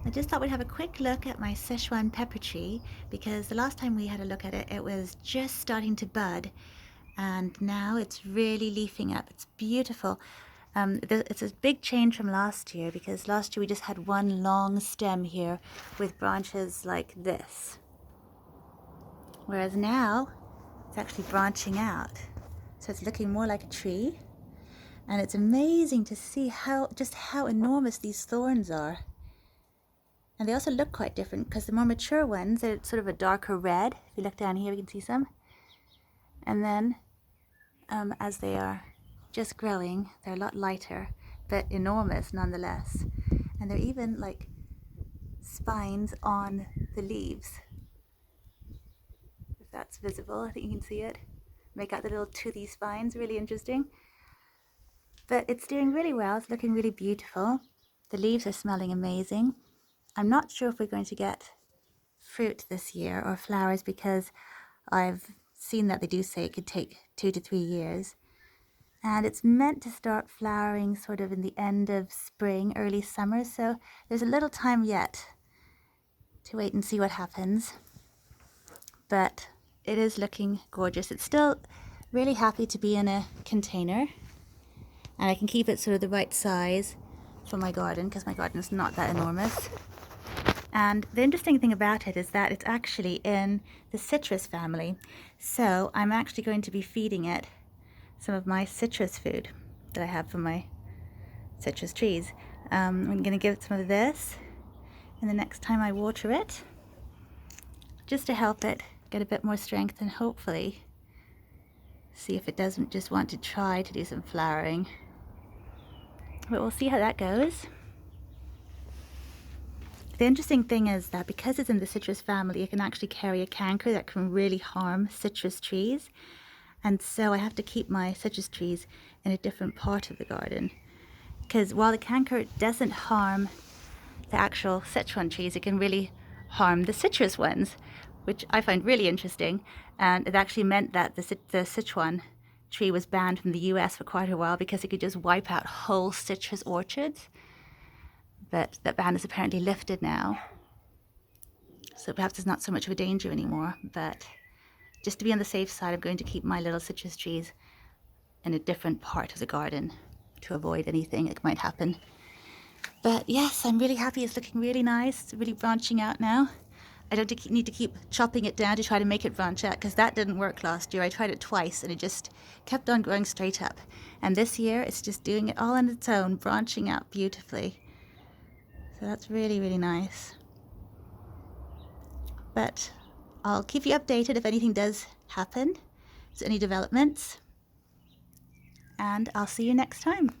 I just thought we'd have a quick look at my Sichuan pepper tree because the last time we had a look at it, it was just starting to bud and now it's really leafing up. It's beautiful. It's a big change from last year because last year we just had one long stem here with branches like this. Whereas now it's actually branching out. So it's looking more like a tree. And it's amazing to see how enormous these thorns are. And they also look quite different because the more mature ones, they're sort of a darker red. If you look down here, you can see some. And then as they are just growing, they're a lot lighter, but enormous nonetheless. And they're even like spines on the leaves. If that's visible, I think you can see it. Make out the little toothy spines, really interesting. But it's doing really well, it's looking really beautiful. The leaves are smelling amazing. I'm not sure if we're going to get fruit this year or flowers because I've seen that they do say it could take 2 to 3 years. And it's meant to start flowering sort of in the end of spring, early summer, so there's a little time yet to wait and see what happens. But it is looking gorgeous. It's still really happy to be in a container, and I can keep it sort of the right size for my garden because my garden is not that enormous. And the interesting thing about it is that it's actually in the citrus family. So I'm actually going to be feeding it some of my citrus food that I have from my citrus trees. I'm going to give it some of this, and the next time I water it, just to help it get a bit more strength and hopefully see if it doesn't just want to try to do some flowering. But we'll see how that goes. The interesting thing is that because it's in the citrus family, it can actually carry a canker that can really harm citrus trees. And so I have to keep my citrus trees in a different part of the garden. Because while the canker doesn't harm the actual Sichuan trees, it can really harm the citrus ones, which I find really interesting. And it actually meant that the Sichuan tree was banned from the US for quite a while because it could just wipe out whole citrus orchards. But that ban is apparently lifted now. So perhaps it's not so much of a danger anymore, but just to be on the safe side, I'm going to keep my little citrus trees in a different part of the garden to avoid anything that might happen. But yes, I'm really happy. It's looking really nice. It's really branching out now. I don't need to keep chopping it down to try to make it branch out because that didn't work last year. I tried it twice and it just kept on growing straight up. And this year it's just doing it all on its own, branching out beautifully. So that's really, really nice. But I'll keep you updated if anything does happen, if there's any developments. And I'll see you next time.